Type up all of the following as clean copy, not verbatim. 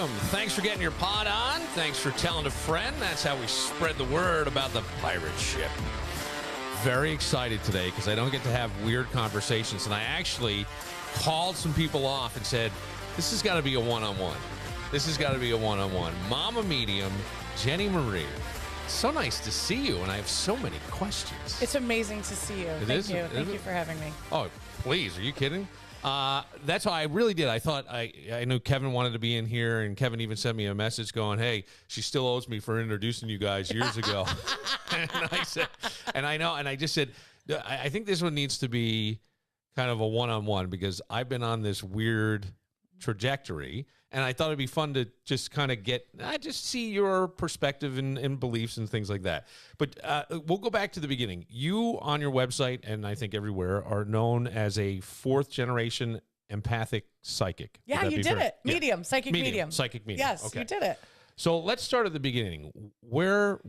welcome. Thanks for getting your pod on. Thanks for telling a friend. That's how we spread the word about the pirate ship. Very excited today because I don't get to have weird conversations. And I actually called some people off and said, this has got to be a one-on-one. This has got to be a one-on-one. Mama Medium, Jenny Marie. So nice to see you, and I have so many questions. It's amazing to see you. Thank you. Thank you for having me. Oh, please. Are you kidding? That's how I really did. I thought I knew Kevin wanted to be in here, and Kevin even sent me a message going, hey, she still owes me for introducing you guys years ago. And I said, and I know, and I just said, I think this one needs to be kind of a one-on-one because I've been on this weird trajectory, and I thought it'd be fun to just kind of just see your perspective and beliefs and things like that. But we'll go back to the beginning. You on your website, and I think everywhere, are known as a fourth-generation empathic psychic. Yeah, you did it. Medium, psychic medium. Psychic medium. Yes, okay. You did it. So let's start at the beginning. Where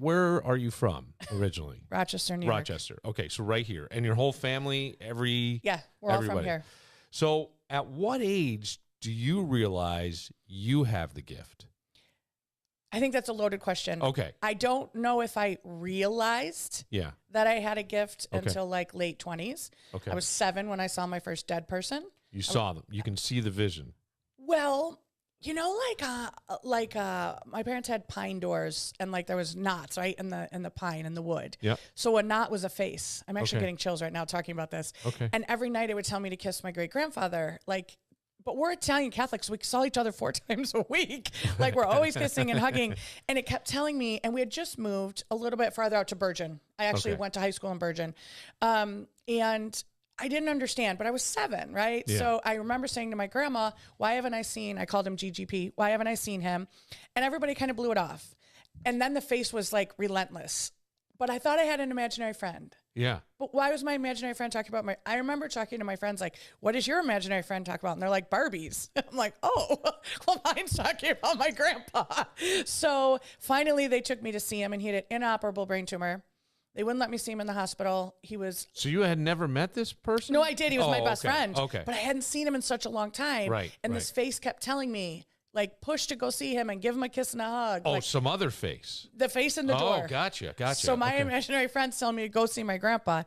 are you from originally? Rochester, New York. Rochester. Okay, so right here. And your whole family, Yeah, we're all from here. So at what age do you realize you have the gift? I think that's a loaded question. Okay. I don't know if I realized that I had a gift until like late 20s. Okay. I was 7 when I saw my first dead person. You saw them. You can see the vision. Well, you know, like my parents had pine doors, and like there was knots right in the pine in the wood. Yeah. So a knot was a face. I'm actually getting chills right now talking about this. Okay. And every night it would tell me to kiss my great grandfather. But we're Italian Catholics. So we saw each other 4 times a week. Like we're always kissing and hugging. And it kept telling me, and we had just moved a little bit farther out to Bergen. I actually went to high school in Bergen. And I didn't understand, but I was 7, right? Yeah. So I remember saying to my grandma, why haven't I seen, I called him GGP, why haven't I seen him? And everybody kind of blew it off. And then the face was like relentless. But I thought I had an imaginary friend. Yeah. But why was my imaginary friend talking about I remember talking to my friends like, what does your imaginary friend talk about? And they're like, Barbies. I'm like, oh, well, mine's talking about my grandpa. So finally they took me to see him, and he had an inoperable brain tumor. They wouldn't let me see him in the hospital. So you had never met this person? No, I did. He was my best friend. Okay. But I hadn't seen him in such a long time. Right. And this face kept telling me, like, push to go see him and give him a kiss and a hug. Oh, like, some other face. the face in the door. Oh, gotcha. So my imaginary friends telling me to go see my grandpa.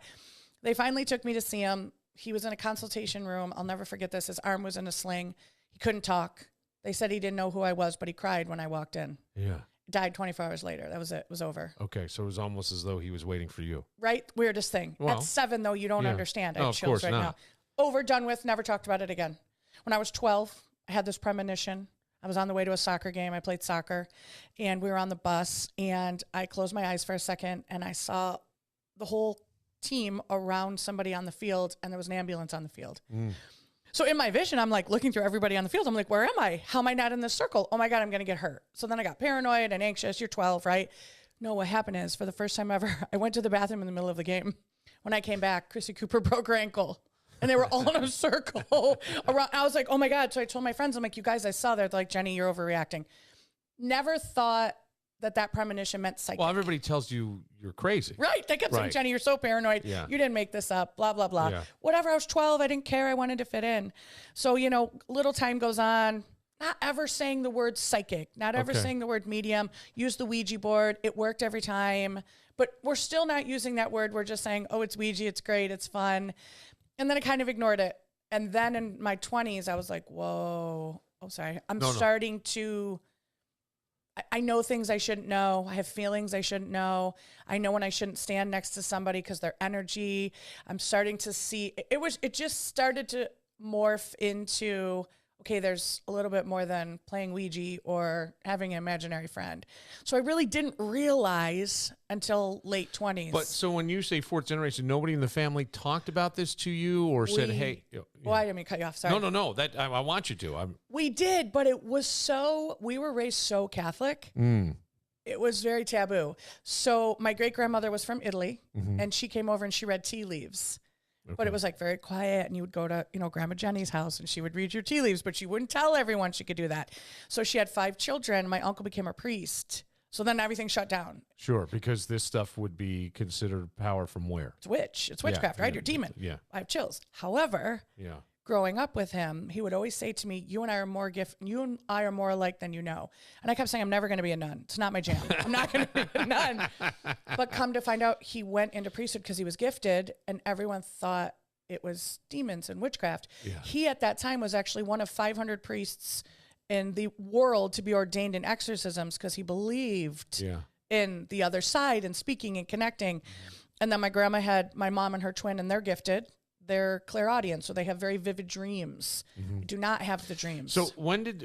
They finally took me to see him. He was in a consultation room. I'll never forget this. His arm was in a sling. He couldn't talk. They said he didn't know who I was, but he cried when I walked in. Yeah. Died 24 hours later. That was it. It was over. Okay, so it was almost as though he was waiting for you. Right? Weirdest thing. Well, at 7, though, you don't understand. I have chills right now. Over, done with, never talked about it again. When I was 12, I had this premonition. I was on the way to a soccer game. I played soccer, and we were on the bus, and I closed my eyes for a second, and I saw the whole team around somebody on the field, and there was an ambulance on the field. So in my vision, I'm like looking through everybody on the field. I'm like, where am I? How am I not in this circle? Oh my God, I'm going to get hurt. So then I got paranoid and anxious. You're 12, right? No, what happened is for the first time ever, I went to the bathroom in the middle of the game. When I came back, Chrissy Cooper broke her ankle. And they were all in a circle around. I was like, oh my God. So I told my friends, I'm like, you guys, I saw that. They're like, Jenny, you're overreacting. Never thought that premonition meant psychic. Well, everybody tells you you're crazy. Right. They kept saying, Jenny, you're so paranoid. Yeah. You didn't make this up, blah, blah, blah. Yeah. Whatever. I was 12. I didn't care. I wanted to fit in. So, little time goes on. Not ever saying the word psychic, not ever saying the word medium. Use the Ouija board. It worked every time. But we're still not using that word. We're just saying, oh, it's Ouija. It's great. It's fun. And then I kind of ignored it. And then in my 20s, I was like, whoa. Oh, sorry. I'm starting to... I know things I shouldn't know. I have feelings I shouldn't know. I know when I shouldn't stand next to somebody because their energy. I'm starting to see it just started to morph into, okay, there's a little bit more than playing Ouija or having an imaginary friend. So I really didn't realize until late 20s. But so when you say fourth generation, nobody in the family talked about this to you or said, hey. Well, I didn't mean to cut you off. Sorry. No. That I want you to. We did, but it was we were raised so Catholic. It was very taboo. So my great grandmother was from Italy, and she came over and she read tea leaves. Okay. But it was like very quiet, and you would go to, Grandma Jenny's house and she would read your tea leaves, but she wouldn't tell everyone she could do that. So she had 5 children. My uncle became a priest. So then everything shut down. Sure, because this stuff would be considered power from where? It's witchcraft, right? You're demon. Yeah. I have chills. However, growing up with him, he would always say to me, you and I are more alike than you know. And I kept saying, I'm never going to be a nun. It's not my jam. I'm not going to be a nun. But come to find out, he went into priesthood because he was gifted, and everyone thought it was demons and witchcraft. Yeah. He, at that time, was actually one of 500 priests in the world to be ordained in exorcisms because he believed in the other side and speaking and connecting. And then my grandma had my mom and her twin, and they're gifted. They're clairaudience, so they have very vivid dreams. I do not have the dreams. So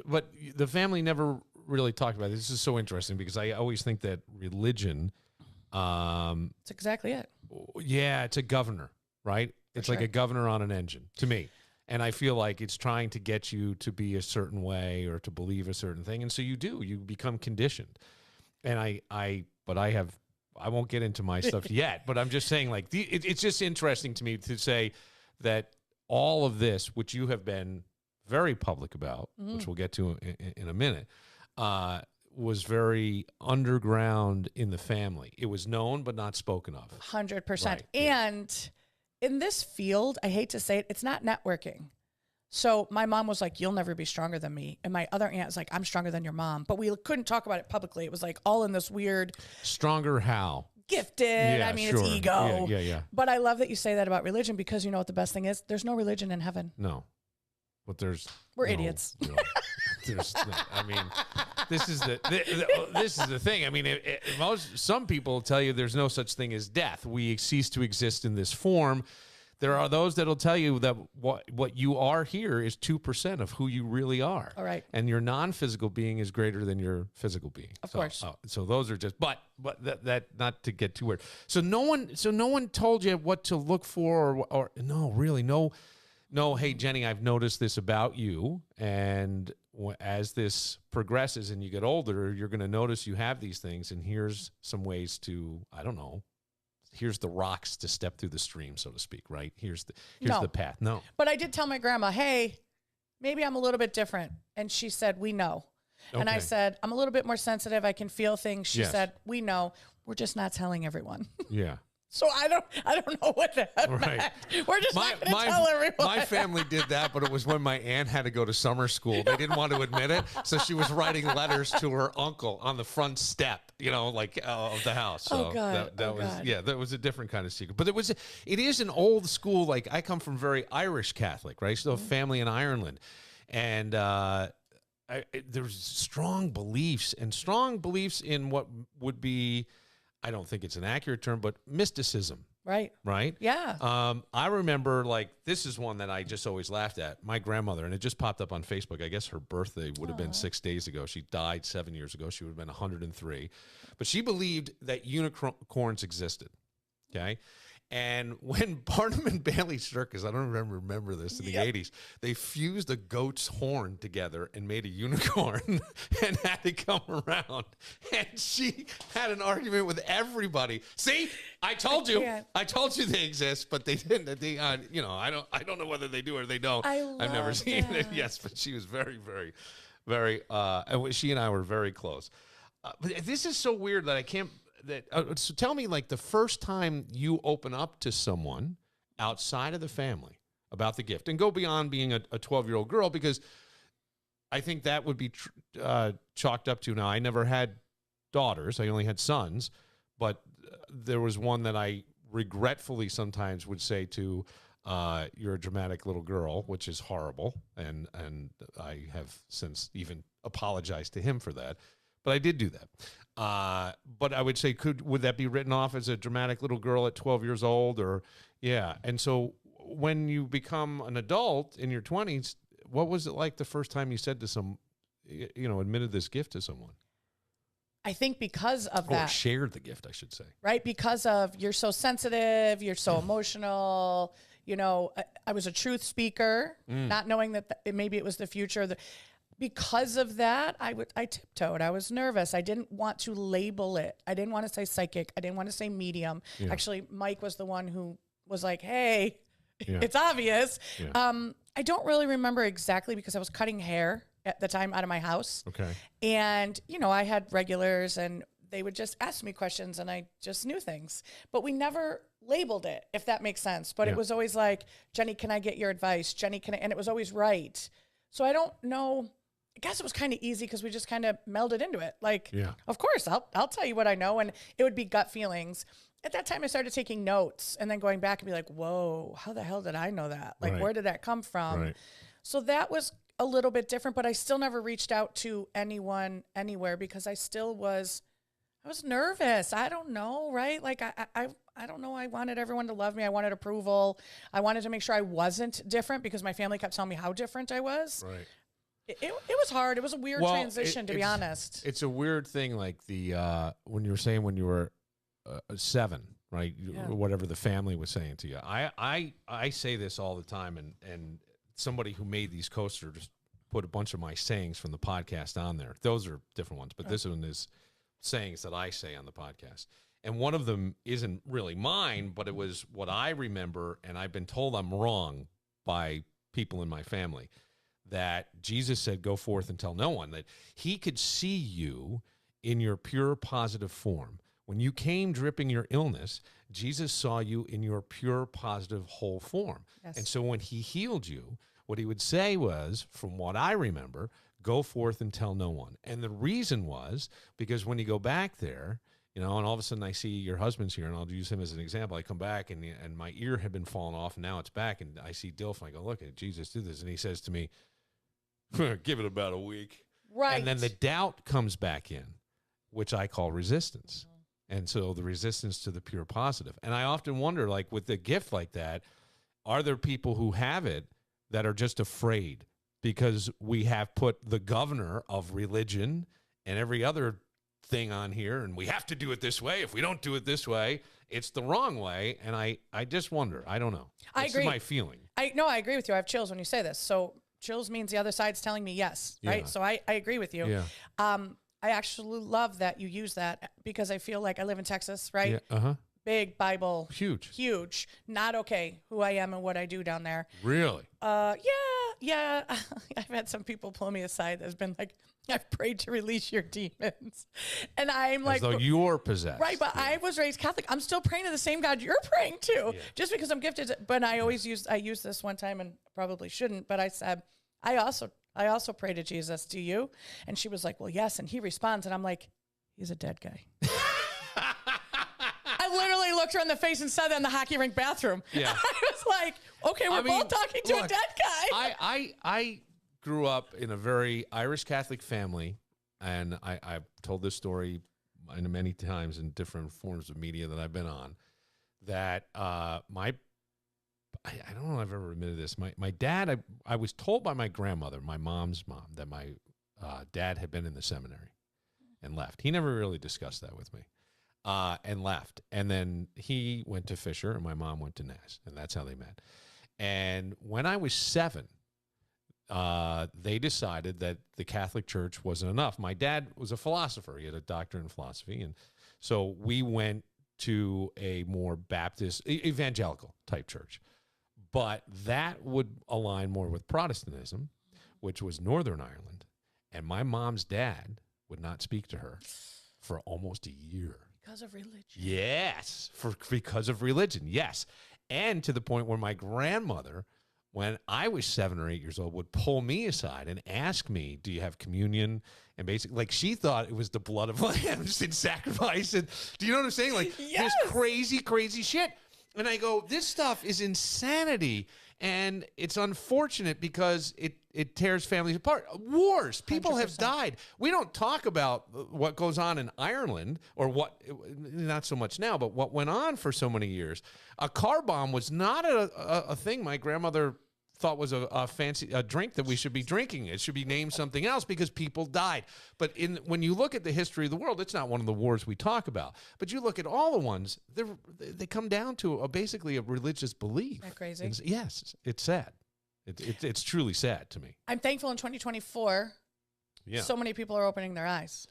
but the family never really talked about this. This is so interesting because I always think that religion. That's exactly it. Yeah, it's a governor, right? It's like a governor on an engine to me. And I feel like it's trying to get you to be a certain way or to believe a certain thing. And so you become conditioned. And I won't get into my stuff yet, but I'm just saying, like, it's just interesting to me to say that all of this, which you have been very public about, which we'll get to in a minute, was very underground in the family. It was known, but not spoken of. 100%. Right, and in this field, I hate to say it, it's not networking. So my mom was like, you'll never be stronger than me. And my other aunt was like, I'm stronger than your mom. But we couldn't talk about it publicly. It was like all in this weird. Stronger how? Gifted. Yeah, it's ego. Yeah. But I love that you say that about religion because you know what the best thing is? There's no religion in heaven. No. But we're idiots. I mean, this is the thing. I mean, some people tell you there's no such thing as death. We cease to exist in this form. There are those that'll tell you that what you are here is 2% of who you really are. All right. And your non-physical being is greater than your physical being. Of course. So those are just, but that not to get too weird. So no one told you what to look for or no, really, no, hey, Jenny, I've noticed this about you. And as this progresses and you get older, you're going to notice you have these things. And here's some ways to, I don't know, here's the rocks to step through the stream, so to speak, right? Here's the path. No. But I did tell my grandma, hey, maybe I'm a little bit different. And she said, we know. Okay. And I said, I'm a little bit more sensitive. I can feel things. She said, we know. We're just not telling everyone. Yeah. So I don't know what that meant. We're just not going to tell everyone. My family did that, but it was when my aunt had to go to summer school. They didn't want to admit it, so she was writing letters to her uncle on the front step, of the house. So that was a different kind of secret. But it is an old school. Like, I come from very Irish Catholic, right? So family in Ireland, and there's strong beliefs in what would be. I don't think it's an accurate term, but mysticism. Right. Right? Yeah. I remember, this is one that I just always laughed at. My grandmother, and it just popped up on Facebook. I guess her birthday would have been 6 days ago. She died 7 years ago. She would have been 103. But she believed that unicorns existed. Okay? And when Barnum and Bailey Circus, I don't remember this in the 80s, they fused a goat's horn together and made a unicorn and had to come around. And she had an argument with everybody. See, I told you they exist, but they didn't. They, I don't know whether they do or they don't. I've never seen it. Yes, but she was very, very, very. She and I were very close. But this is so weird that I can't. So tell me, the first time you open up to someone outside of the family about the gift, and go beyond being a 12-year-old girl, because I think that would be chalked up to, now, I never had daughters. I only had sons, but there was one that I regretfully sometimes would say to, you're a dramatic little girl, which is horrible, and I have since even apologized to him for that, but I did do that. But I would say, would that be written off as a dramatic little girl at 12 years old? Or, yeah. And so when you become an adult in your 20s, what was it like the first time you said to admitted this gift to someone? I think because of that. Or shared the gift, I should say. Right? Because of, you're so sensitive, you're so emotional. I was a truth speaker, not knowing that maybe it was the future. Because of that, I tiptoed. I was nervous. I didn't want to label it. I didn't want to say psychic. I didn't want to say medium. Yeah. Actually, Mike was the one who was like, hey, it's obvious. Yeah. I don't really remember exactly because I was cutting hair at the time out of my house. Okay. And, I had regulars and they would just ask me questions and I just knew things. But we never labeled it, if that makes sense. But it was always like, Jenny, can I get your advice? Jenny, can I? And it was always right. So I don't know. I guess it was kind of easy because we just kind of melded into it. Like, of course, I'll tell you what I know. And it would be gut feelings. At that time, I started taking notes and then going back and be like, whoa, how the hell did I know that? Like, where did that come from? Right. So that was a little bit different, but I still never reached out to anyone anywhere because I was nervous. I don't know, right? Like, I don't know. I wanted everyone to love me. I wanted approval. I wanted to make sure I wasn't different because my family kept telling me how different I was. Right. It was hard. It was a weird transition, to be honest. It's a weird thing, like when you were saying when you were 7, right? Whatever the family was saying to you. I say this all the time, and somebody who made these coasters put a bunch of my sayings from the podcast on there. Those are different ones, but this one is sayings that I say on the podcast. And one of them isn't really mine, but it was what I remember, and I've been told I'm wrong by people in my family, that Jesus said, go forth and tell no one, that he could see you in your pure positive form. When you came dripping your illness, Jesus saw you in your pure positive whole form. Yes. And so when he healed you, what he would say was, from what I remember, go forth and tell no one. And the reason was because when you go back there, and all of a sudden I see your husband's here, and I'll use him as an example. I come back, and my ear had been falling off, and now it's back, and I see Dilf, and I go, look, Jesus did this. And he says to me, give it about a week. Right. And then the doubt comes back in, which I call resistance. And so the resistance to the pure positive. And I often wonder, like, with a gift like that, are there people who have it that are just afraid because we have put the governor of religion and every other thing on here, and we have to do it this way. If we don't do it this way, it's the wrong way. And I just wonder. I don't know. This is my feeling. I agree with you. I have chills when you say this. So chills means the other side's telling me yes, right? So I agree with you. Yeah. I actually love that you use that because I feel like I live in Texas, right? Yeah. Uh-huh. Big Bible. Huge. Not okay who I am and what I do down there. Really? Yeah. I've had some people pull me aside that's been like, I've prayed to release your demons. And I'm like, as though you're possessed. Right, but I was raised Catholic. I'm still praying to the same God you're praying to. Yeah. Just because I'm gifted. But I used this one time and probably shouldn't, but I said, I also pray to Jesus. Do you? And she was like, well, yes. And he responds. And I'm like, he's a dead guy. I literally looked her in the face and said that in the hockey rink bathroom. Yeah. I was like, okay, we're both talking to a dead guy. I grew up in a very Irish Catholic family. And I've told this story many times in different forms of media that I've been on, that I don't know if I've ever admitted this. My dad, I was told by my grandmother, my mom's mom, that my dad had been in the seminary and left. He never really discussed that with me and left. And then he went to Fisher and my mom went to Nass, and that's how they met. And when I was 7, they decided that the Catholic Church wasn't enough. My dad was a philosopher. He had a doctorate in philosophy. And so we went to a more Baptist, evangelical type church. But that would align more with Protestantism, which was Northern Ireland. And my mom's dad would not speak to her for almost a year. Because of religion. Yes, because of religion, yes. And to the point where my grandmother, when I was 7 or 8 years old, would pull me aside and ask me, do you have communion? And basically, like, she thought it was the blood of lambs in sacrifice. And do you know what I'm saying? Like, yes. This crazy shit. And I go, this stuff is insanity. And it's unfortunate because it tears families apart. Wars. People 100%. Have died. We don't talk about what goes on in Ireland or what, not so much now, but what went on for so many years. A car bomb was not a thing my grandmother thought was a fancy drink that we should be drinking. It should be named something else because people died. But when you look at the history of the world, it's not one of the wars we talk about. But you look at all the ones, they come down to basically a religious belief. Isn't that crazy? Yes, it's sad. It's truly sad to me. I'm thankful in 2024, so many people are opening their eyes.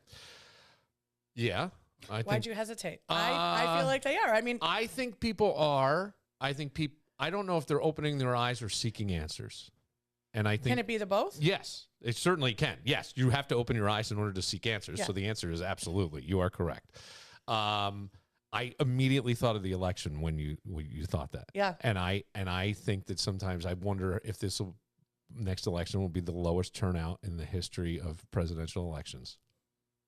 Yeah. Why'd you hesitate? I feel like they are. I mean, I think people are. I don't know if they're opening their eyes or seeking answers. And I think, can it be the both? yes, it certainly can. Yes, you have to open your eyes in order to seek answers. Yeah. So the answer is absolutely. You are correct. I immediately thought of the election when you thought that. Yeah. And I think that sometimes I wonder if next election will be the lowest turnout in the history of presidential elections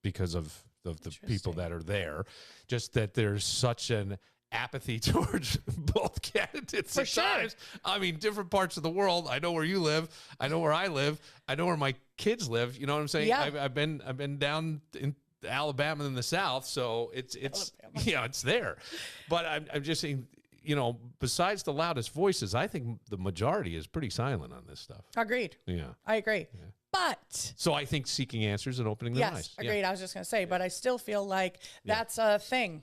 because of the people that are there. Just that there's such an apathy towards both candidates For at sure. times. I mean, different parts of the world. I know where you live. I know where I live. I know where my kids live. You know what I'm saying? Yeah. I've been down in Alabama in the South, so it's it's there. But I'm just saying, besides the loudest voices, I think the majority is pretty silent on this stuff. Agreed. Yeah. I agree. Yeah. But so I think seeking answers and opening their eyes. Yes, agreed. Yeah. I was just going to say, but I still feel like that's a thing.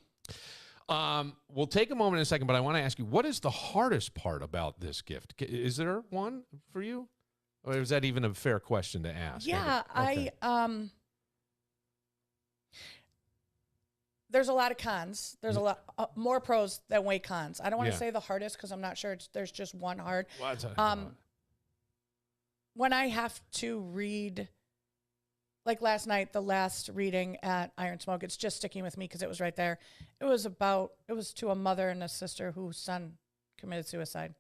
We'll take a moment in a second, but I want to ask you, what is the hardest part about this gift? Is there one for you? Or is that even a fair question to ask? Yeah, Okay. There's a lot of cons. There's a lot more pros than way cons. I don't want to Yeah. say the hardest because I'm not sure there's just one hard. Well, that's When I have to read, like last night, the last reading at Iron Smoke, it's just sticking with me because it was right there. It was to a mother and a sister whose son committed suicide.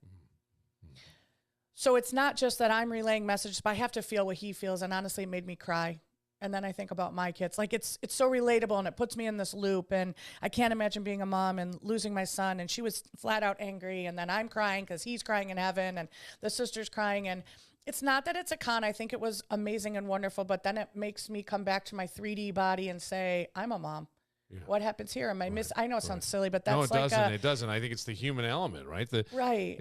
So it's not just that I'm relaying messages, but I have to feel what he feels. And honestly, it made me cry. And then I think about my kids. Like it's so relatable and it puts me in this loop. And I can't imagine being a mom and losing my son. And she was flat out angry. And then I'm crying because he's crying in heaven and the sister's crying. And it's not that it's a con. I think it was amazing and wonderful. But then it makes me come back to my 3D body and say, I'm a mom. Yeah. What happens here? Am I I know it sounds silly, but that's it doesn't. I think it's the human element, right? Right.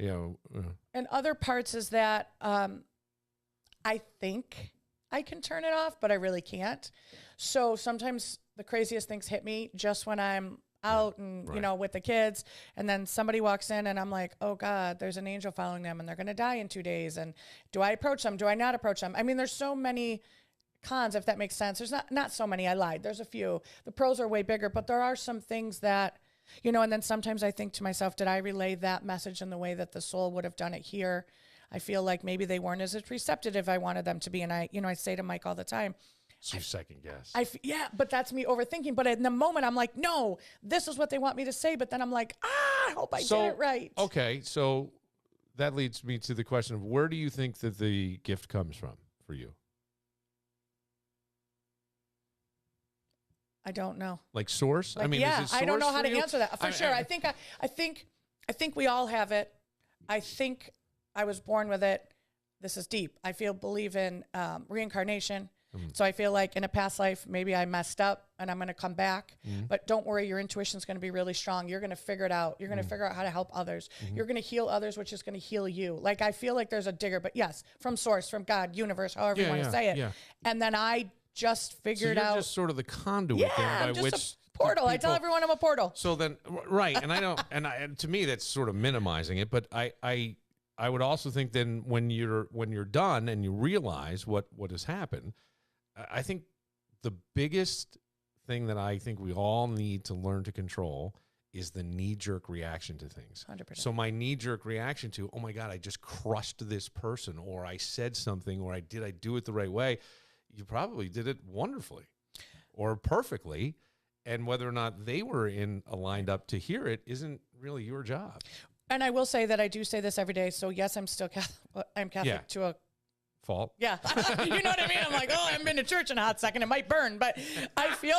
And other parts is that I think I can turn it off, but I really can't. So sometimes the craziest things hit me just when I'm out and, with the kids. And then somebody walks in and I'm like, oh God, there's an angel following them and they're going to die in 2 days. And do I approach them? Do I not approach them? I mean, there's so many cons, if that makes sense. There's not so many. I lied. There's a few. The pros are way bigger, but there are some things that, and then sometimes I think to myself, did I relay that message in the way that the soul would have done it here? I feel like maybe they weren't as receptive as I wanted them to be. And I say to Mike all the time, so you second guess. But that's me overthinking. But in the moment, I'm like, no, this is what they want me to say. But then I'm like, I hope I did it right. Okay, so that leads me to the question of where do you think that the gift comes from for you? I don't know. Like source? Like, I mean, yeah, is it source I don't know how to you? answer that for sure. I think we all have it. I think I was born with it. This is deep. I believe in reincarnation. So I feel like in a past life, maybe I messed up and I'm going to come back. But don't worry, your intuition is going to be really strong. You're going to figure it out. You're going to figure out how to help others. You're going to heal others, which is going to heal you. Like I feel like there's a digger, but yes, from source, from God, universe, however you want to say it. Yeah. And then I just figured out. Just sort of the conduit then by which a portal. I tell everyone I'm a portal. So then, right, and I don't, and to me that's sort of minimizing it. But I would also think then when you're done and you realize what has happened, I think the biggest thing that I think we all need to learn to control is the knee-jerk reaction to things. 100%. So my knee-jerk reaction to, oh my God, I just crushed this person, or I said something, or I do it the right way. You probably did it wonderfully or perfectly. And whether or not they were lined up to hear it isn't really your job. And I will say that I do say this every day. So yes, I'm still Catholic. I'm Catholic to a fault. Yeah. You know what I mean? I'm like, I haven't been to church in a hot second. It might burn. But I feel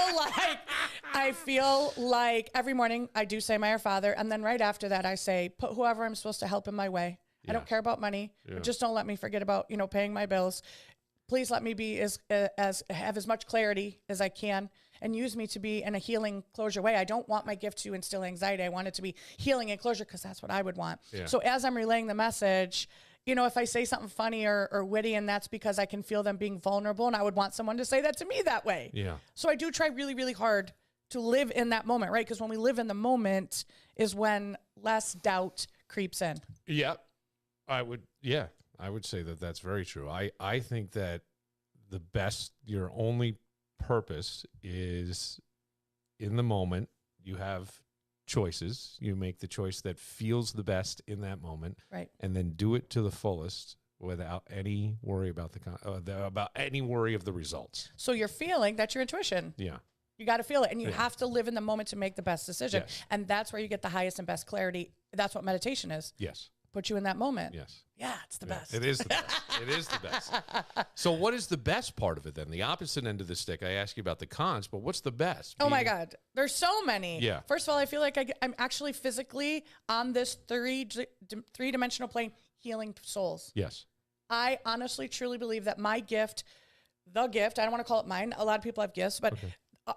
like every morning I do say my Our Father. And then right after that, I say, put whoever I'm supposed to help in my way. Yeah. I don't care about money. Yeah. Just don't let me forget about, paying my bills. Please let me be have as much clarity as I can and use me to be in a healing closure way. I don't want my gift to instill anxiety. I want it to be healing and closure because that's what I would want. Yeah. So as I'm relaying the message, if I say something funny or witty, and that's because I can feel them being vulnerable, and I would want someone to say that to me that way. Yeah. So I do try really, really hard to live in that moment, right? Because when we live in the moment is when less doubt creeps in. Yeah. I would say that that's very true. I think that your only purpose is in the moment. You have choices. You make the choice that feels the best in that moment. Right. And then do it to the fullest without any worry about about any worry of the results. So you're feeling that's your intuition. Yeah. You got to feel it, and you have to live in the moment to make the best decision. Yes. And that's where you get the highest and best clarity. That's what meditation is. Yes. Put you in that moment. Yes. Yeah, it's the best. It is the best. It is the best. So what is the best part of it then? The opposite end of the stick. I asked you about the cons, but what's the best? Oh my God. There's so many. Yeah. First of all, I feel like I'm actually physically on this three-dimensional plane healing souls. Yes. I honestly, truly believe that my gift, I don't want to call it mine. A lot of people have gifts, but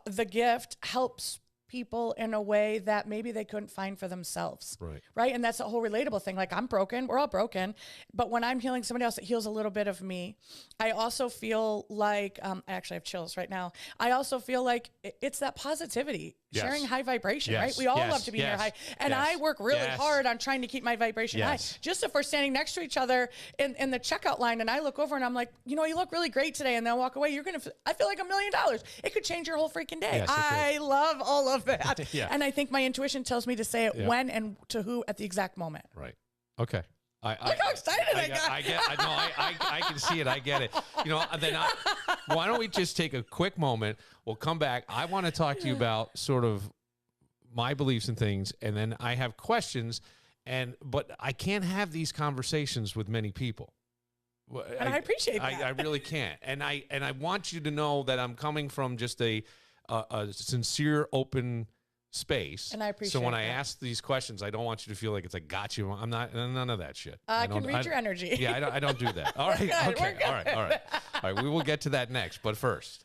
the gift helps people in a way that maybe they couldn't find for themselves. Right. And that's the whole relatable thing. Like, I'm broken. We're all broken. But when I'm healing somebody else, it heals a little bit of me. I also feel like, I actually have chills right now. I also feel like it's that positivity, sharing high vibration, right? We all love to be near high. And I work really hard on trying to keep my vibration high. Just if we're standing next to each other in the checkout line and I look over and I'm like, you know, you look really great today. And they'll walk away. I feel like $1 million. It could change your whole freaking day. I love all of that. And I think my intuition tells me to say it when and to who at the exact moment. Right. Okay. Look how excited I got. I can see it. I get it. You know, why don't we just take a quick moment? We'll come back. I want to talk to you about sort of my beliefs and things, and then I have questions, but I can't have these conversations with many people. And I appreciate that. I really can't. And I want you to know that I'm coming from just a sincere, open space. And I appreciate So when I that. ask these questions, I don't want you to feel like it's a got you. I'm not, none of that shit. I can read your energy. Yeah, I don't do that. All right. Good, Okay. All right. We will get to that next. But first.